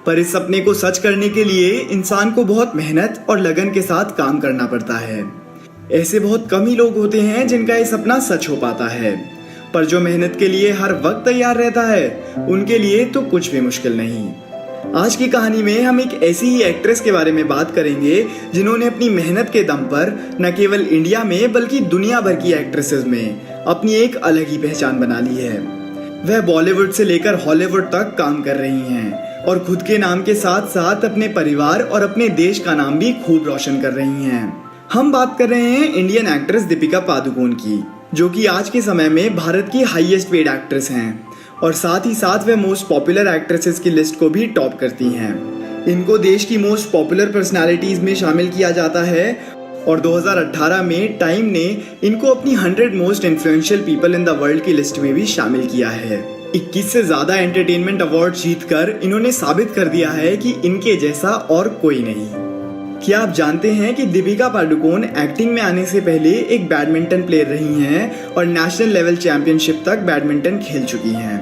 पर इस सपने को सच करने के लिए इंसान को बहुत मेहनत और लगन के साथ काम करना पड़ता है। ऐसे बहुत कम ही लोग होते हैं जिनका ये सपना सच हो पाता है, पर जो मेहनत के लिए हर वक्त तैयार रहता है उनके लिए तो कुछ भी मुश्किल नहीं। आज की कहानी में हम एक ऐसी ही एक्ट्रेस के बारे में बात करेंगे जिन्होंने अपनी मेहनत के दम पर न केवल इंडिया में बल्कि दुनिया भर की एक्ट्रेसेस में अपनी एक अलग ही पहचान बना ली है। वह बॉलीवुड से लेकर हॉलीवुड तक काम कर रही हैं और खुद के नाम के साथ साथ अपने परिवार और अपने देश का नाम भी खूब रोशन कर रही हैं। हम बात कर रहे हैं इंडियन एक्ट्रेस दीपिका पादुकोण की, जो कि आज के समय में भारत की हाईएस्ट पेड एक्ट्रेस हैं और साथ ही साथ वे मोस्ट पॉपुलर एक्ट्रेसेस की लिस्ट को भी टॉप करती हैं। इनको देश की मोस्ट पॉपुलर पर्सनालिटीज में शामिल किया जाता है और 2018 में टाइम ने इनको अपनी 100 most influential people in the world की लिस्ट में भी शामिल किया है। 21 से ज्यादा एंटरटेनमेंट अवार्ड जीतकर इन्होंने साबित कर दिया है कि इनके जैसा और कोई नहीं। क्या आप जानते हैं कि दीपिका पादुकोण एक्टिंग में आने से पहले एक बैडमिंटन प्लेयर रही हैं और नेशनल लेवल चैंपियनशिप तक बैडमिंटन खेल चुकी हैं।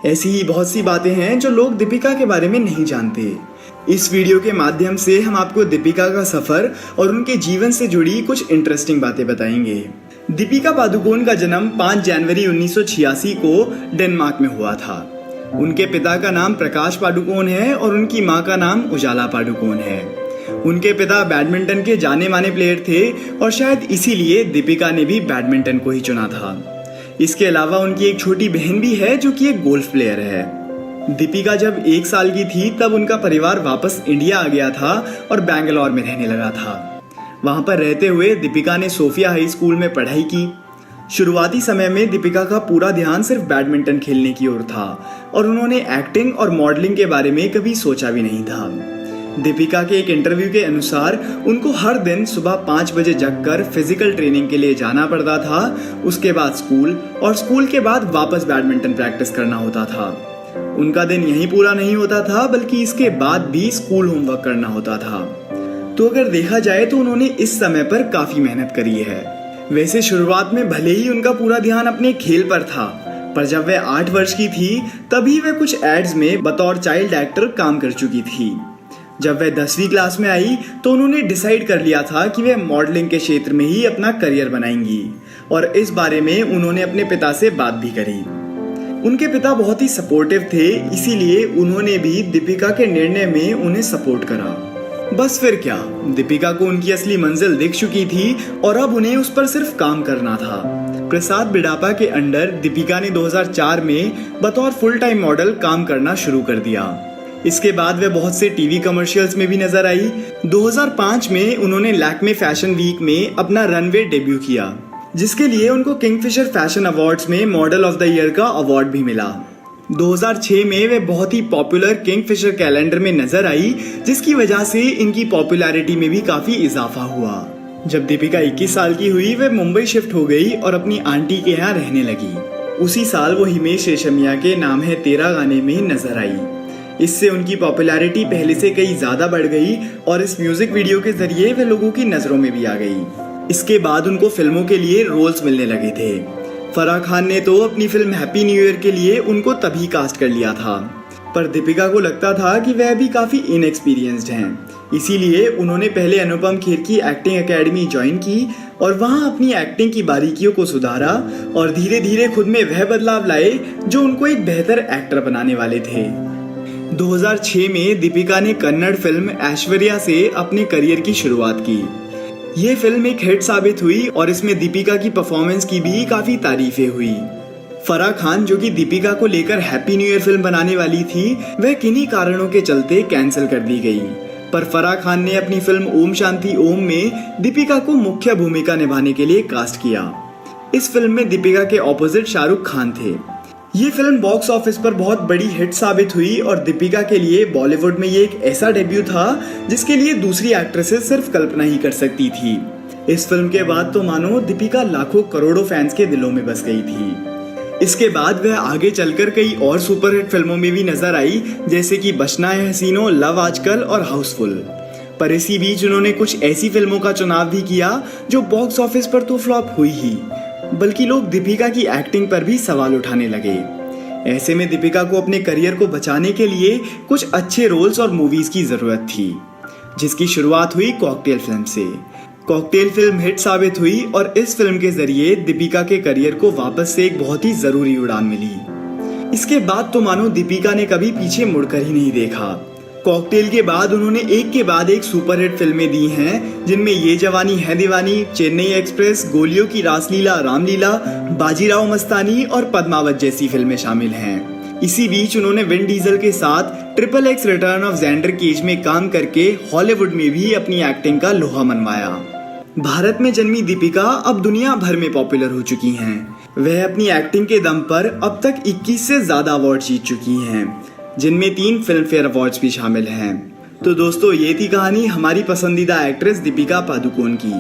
ऐसी ही बहुत सी बातें हैं जो लोग दीपिका के बारे में नहीं जानते। इस वीडियो के माध्यम से हम आपको दीपिका का सफर और उनके जीवन से जुड़ी कुछ इंटरेस्टिंग बातें बताएंगे। दीपिका पादुकोण का जन्म 5 जनवरी 1986 को डेनमार्क में हुआ था। उनके पिता का नाम प्रकाश पादुकोण है और उनकी माँ का नाम उजाला पादुकोण है। उनके पिता बैडमिंटन के जाने माने प्लेयर थे और शायद इसीलिए दीपिका ने भी बैडमिंटन को ही चुना था। इसके अलावा उनकी एक छोटी बहन भी है जो कि एक गोल्फ प्लेयर है। दीपिका जब 1 साल की थी तब उनका परिवार वापस इंडिया आ गया था और बैंगलोर में रहने लगा था। वहां पर रहते हुए दीपिका ने सोफिया हाई स्कूल में पढ़ाई की। शुरुआती समय में दीपिका का पूरा ध्यान सिर्फ बैडमिंटन खेलने की ओर था और उन्होंने एक्टिंग और मॉडलिंग के बारे में कभी सोचा भी नहीं था। दीपिका के एक इंटरव्यू के अनुसार उनको हर दिन सुबह 5 बजे जगकर फिजिकल ट्रेनिंग के लिए जाना पड़ता था। उसके बाद स्कूल और स्कूल के बाद वापस बैडमिंटन प्रैक्टिस करना होता था। उनका दिन यहीं पूरा नहीं होता था बल्कि इसके बाद भी स्कूल होमवर्क करना होता था। तो अगर देखा जाए तो उन्होंने इस समय पर काफी मेहनत करी है। वैसे शुरुआत में भले ही उनका पूरा ध्यान अपने खेल पर था, पर जब वह 8 वर्ष की थी तभी वह कुछ एड्स में बतौर चाइल्ड एक्टर काम कर चुकी थी। जब वह 10वीं क्लास में आई तो उन्होंने डिसाइड कर लिया था कि वह मॉडलिंग के क्षेत्र में ही अपना करियर बनाएंगी और इस बारे में उन्होंने अपने पिता से बात भी करी। उनके पिता बहुत ही सपोर्टिव थे, इसीलिए उन्होंने भी दीपिका के निर्णय में उन्हें सपोर्ट करा। बस फिर क्या, दीपिका को उनकी असली मंजिल दिख चुकी थी और अब उन्हें उस पर सिर्फ काम करना था। प्रसाद बिडापा के अंडर दीपिका ने 2004 में बतौर फुल टाइम मॉडल काम करना शुरू कर दिया। इसके बाद वे बहुत से टीवी कमर्शियल्स में भी नजर आई। 2005 में उन्होंने लैक्मे फैशन वीक में अपना रनवे डेब्यू किया, जिसके लिए उनको किंगफिशर फैशन अवार्ड्स में मॉडल ऑफ द ईयर का अवार्ड भी मिला। 2006 में वे बहुत ही पॉपुलर किंगफिशर कैलेंडर में नजर आई, जिसकी वजह से इनकी पॉपुलैरिटी में भी काफी इजाफा हुआ। जब दीपिका 21 साल की हुई वे मुंबई शिफ्ट हो गई और अपनी आंटी के यहाँ रहने लगी। उसी साल वो हिमेश रेशमिया के नाम है तेरा गाने में नजर आई। इससे उनकी पॉपुलैरिटी पहले से कई ज्यादा बढ़ गई और इस म्यूजिक वीडियो के जरिए वे लोगों की नजरों में भी आ गई। इसके बाद उनको फिल्मों के लिए रोल्स मिलने लगे थे। फराह खान ने तो अपनी फिल्म हैप्पी न्यू ईयर के लिए उनको तभी कास्ट कर लिया था, पर दीपिका को लगता था कि वह भी काफी इनएक्सपीरियंस्ड हैं, इसीलिए उन्होंने पहले अनुपम खेर की एक्टिंग एकेडमी ज्वाइन की और वहां अपनी एक्टिंग की बारीकियों को सुधारा और धीरे धीरे खुद में वह बदलाव लाए जो उनको एक बेहतर एक्टर बनाने वाले थे। 2006 में दीपिका ने कन्नड़ फिल्म ऐश्वर्या से अपने करियर की शुरुआत की। ये फिल्म एक हिट साबित हुई और इसमें दीपिका की परफॉर्मेंस की भी काफी तारीफें हुई। फराह खान, जो कि दीपिका को लेकर हैप्पी न्यू ईयर फिल्म बनाने वाली थी, वह किन्हीं कारणों के चलते कैंसिल कर दी गई, पर फराह खान ने अपनी फिल्म ओम शांति ओम में दीपिका को मुख्य भूमिका निभाने के लिए कास्ट किया। इस फिल्म में दीपिका के ऑपोजिट शाहरुख खान थे। ये फिल्म बॉक्स ऑफिस पर बहुत बड़ी हिट साबित हुई और दीपिका के लिए बॉलीवुड में ये एक ऐसा डेब्यू था जिसके लिए दूसरी एक्ट्रेसेस सिर्फ कल्पना ही कर सकती थी। इस फिल्म के बाद तो मानो दीपिका लाखों करोड़ों फैंस के दिलों में बस गई थी। इसके बाद वह आगे चलकर कई और सुपरहिट फिल्मों में भी नजर आई, जैसे कि बचना है हसीनो, लव आजकल और हाउसफुल। पर इसी बीच उन्होंने कुछ ऐसी फिल्मों का चुनाव भी किया जो बॉक्स ऑफिस पर तो फ्लॉप हुई ही, बल्कि लोग दीपिका की एक्टिंग पर भी सवाल उठाने लगे। ऐसे में दीपिका को अपने करियर को बचाने के लिए कुछ अच्छे रोल्स और मूवीज की जरूरत थी, जिसकी शुरुआत हुई कॉकटेल फिल्म से। कॉकटेल फिल्म हिट साबित हुई और इस फिल्म के जरिए दीपिका के करियर को वापस से एक बहुत ही जरूरी उड़ान मिली। इसके बाद तो मानो दीपिका ने कभी पीछे मुड़कर ही नहीं देखा। कॉकटेल के बाद उन्होंने एक के बाद एक सुपरहिट फिल्में दी हैं, जिनमें ये जवानी है दीवानी, चेन्नई एक्सप्रेस, गोलियों की रासलीला रामलीला, बाजीराव मस्तानी और पद्मावत जैसी फिल्में शामिल हैं। इसी बीच उन्होंने विन डीजल के साथ XXX return of gender cage में काम करके हॉलीवुड में भी अपनी एक्टिंग का लोहा मनवाया। भारत में जन्मी दीपिका अब दुनिया भर में पॉपुलर हो चुकी हैं। वह अपनी एक्टिंग के दम पर अब तक 21 से ज्यादा अवार्ड जीत चुकी हैं, जिनमें 3 फिल्म फेयर अवार्ड्स भी शामिल हैं। तो दोस्तों, ये थी कहानी हमारी पसंदीदा एक्ट्रेस दीपिका पादुकोण की।